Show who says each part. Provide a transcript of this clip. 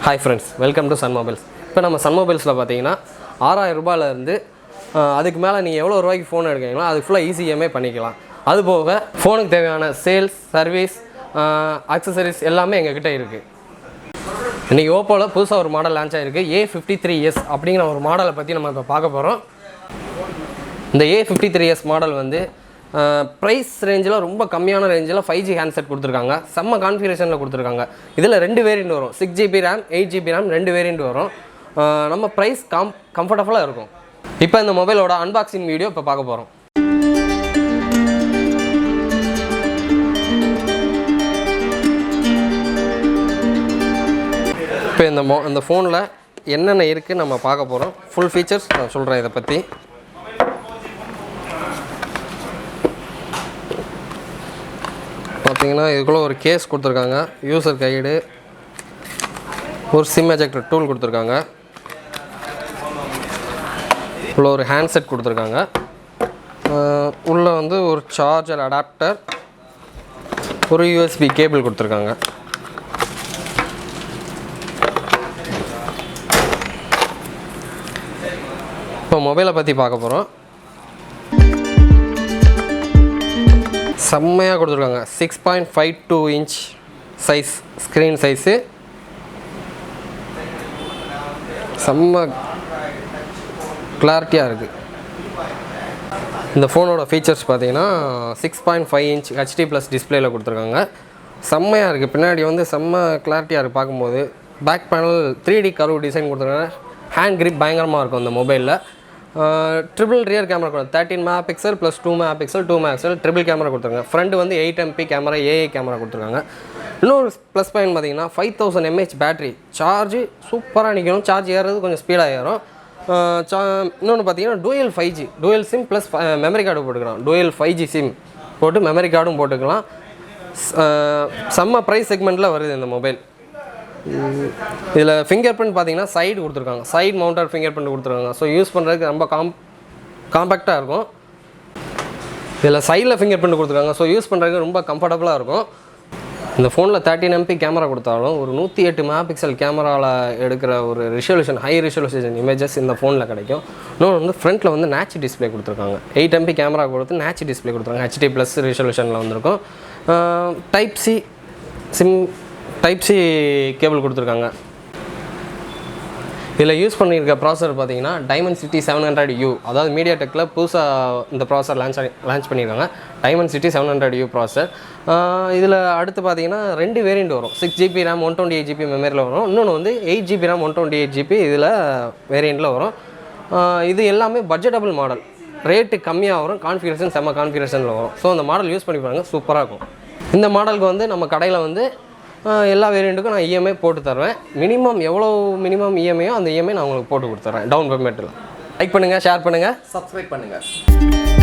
Speaker 1: Hi friends, welcome to sunmobiles. இப்போ நம்ம sunmobilesல பாத்தீங்கன்னா 6000 ரூபாயில இருந்து அதுக்கு மேல நீங்க எவ்வளவு ரூபாய்க்கு ஃபோன் எடுக்கறீங்களோ அது ஃபுல்லா ஈஸி EMI பண்ணிக்கலாம். அது போக ஃபோனுக்கு தேவையான சேல்ஸ், சர்வீஸ், அக்சஸரீஸ் எல்லாமே எங்க கிட்ட இருக்கு. இன்னைக்கு Oppoல புதுசா ஒரு மாடல் லான்ச் ஆயிருக்கு. A53s அப்படிங்கிற ஒரு மாடலை பத்தி நம்ம இப்ப பார்க்க போறோம். இந்த A53s மாடல் வந்து ப்ரைஸ் ரேஞ்சில் ரொம்ப கம்மியான ரேஞ்சில் 5G ஹேண்ட்செட் கொடுத்துருக்காங்க. செம்ம கான்ஃபிகரேஷனில் கொடுத்துருக்காங்க. இதில் 2 வேரியண்ட் வரும், 6GB RAM 8GB RAM 2 variant வரும். நம்ம ப்ரைஸ் கம்ஃபர்டபுளாக இருக்கும். இப்போ இந்த மொபைலோட அன்பாக்சிங் வீடியோ இப்போ பார்க்க போகிறோம். இப்போ இந்த ஃபோனில் என்னென்ன இருக்குது நம்ம பார்க்க போகிறோம். ஃபுல் ஃபீச்சர்ஸ் நான் சொல்கிறேன் இதை பற்றி. பார்த்தீங்கன்னா இதுக்குள்ளே ஒரு கேஸ் கொடுத்துருக்காங்க, யூசர் கைடு, ஒரு சிம் எஜெக்டர் டூல் கொடுத்துருக்காங்க, உள்ள ஒரு ஹேண்ட்செட் கொடுத்துருக்காங்க, உள்ளே வந்து ஒரு சார்ஜர் அடாப்டர், ஒரு USB கேபிள் கொடுத்துருக்காங்க. இப்போ மொபைலை பற்றி பார்க்க போகிறோம். செம்மையாக கொடுத்துருக்காங்க. 6.52 இன்ச் சைஸ் ஸ்க்ரீன் சைஸு, செம்ம கிளாரிட்டியாக இருக்குது. இந்த ஃபோனோட ஃபீச்சர்ஸ் பார்த்தீங்கன்னா 6.5 இன்ச் HD+ டிஸ்பிளேயில் கொடுத்துருக்காங்க. செம்மையாக இருக்குது. பின்னாடி வந்து செம்ம கிளாரிட்டியாக இருக்குது பார்க்கும்போது. Back panel 3D curve design கொடுத்துருக்காங்க. ஹேண்ட் கிரிப் பயங்கரமாக இருக்கும் இந்த மொபைலில். Triple rear camera 13 MP + 2 MP triple camera கொடுத்துருக்காங்க. ஃப்ரண்ட் வந்து 8MP கேமரா, AI கேமரா கொடுத்துருக்காங்க. இன்னொரு ப்ளஸ் பாயிண்ட் பார்த்தீங்கன்னா 5000 mAh பேட்டரி. சார்ஜ் சூப்பராக நிற்கணும். சார்ஜ் ஏறுறது கொஞ்சம் ஸ்பீடாக ஏறும். இன்னொன்று பார்த்தீங்கன்னா dual sim plus memory card போட்டுக்கலாம். டூயல் 5G சிம் போட்டு மெமரி கார்டும் போட்டுக்கலாம். செம்ம ப்ரைஸ் செக்மெண்ட்டில் வருது இந்த மொபைல். இதில் ஃபிங்கர் பிரிண்ட் பார்த்தீங்கன்னா சைடு கொடுத்துருக்காங்க. சைடு மவுண்டட் ஃபிங்கர் பிரிண்ட் கொடுத்துருக்காங்க. ஸோ யூஸ் பண்ணுறதுக்கு ரொம்ப காம்பேக்டாக இருக்கும். இதில் சைடில் ஃபிங்கர் பிரிண்ட் கொடுத்துருக்காங்க. ஸோ யூஸ் பண்ணுறதுக்கு ரொம்ப கம்ஃபர்டபுளாக இருக்கும். இந்த ஃபோனில் 13MP கேமரா கொடுத்தாலும் ஒரு 108 MP கேமராவில் எடுக்கிற ஒரு ஹை ரிசல்யூஷன் இமேஜஸ் இந்த ஃபோனில் கிடைக்கும். இன்னொன்று வந்து ஃப்ரண்ட்டில் வந்து நேச் டிஸ்பிளே கொடுத்துருக்காங்க. 8MP கேமரா கொடுத்து நேச் டிஸ்பிளே கொடுத்துருக்காங்க. HD+ ரிசல்யூஷனில் வந்திருக்கும். டைப் சி கேபிள் கொடுத்துருக்காங்க. இதில் யூஸ் பண்ணியிருக்க ப்ராசஸர் பார்த்தீங்கன்னா Dimensity 700U, அதாவது மீடியாடெக்கில் புதுசாக இந்த ப்ராசஸர் லான்ச் பண்ணியிருக்காங்க. Dimensity 700U processor. இதில் அடுத்து பார்த்தீங்கன்னா 2 வேரியண்ட் வரும். 6GB RAM 128GB மெமரியில் வரும். இன்னொன்று வந்து 8GB RAM 128GB இதில் வேரியண்ட்டில் வரும். இது எல்லாமே பட்ஜெட்டபிள் மாடல். ரேட்டு கம்மியாக வரும். கான்ஃபிகரேஷன் செம்ம கான்ஃபிகரேஷனில் வரும். ஸோ அந்த மாடல் யூஸ் பண்ணி பாருங்கள், சூப்பராக இருக்கும். இந்த மாடலுக்கு வந்து நம்ம கடையில் வந்து எல்லா வேரியண்ட்டுக்கும் நான் EMI போட்டு தருவேன். மினிமம் EMIயோ அந்த EMI நான் உங்களுக்கு போட்டு கொடுத்துட்றேன் டவுன் பேமெண்ட்டில். லைக் பண்ணுங்கள், ஷேர் பண்ணுங்கள், சப்ஸ்கிரைப் பண்ணுங்கள்.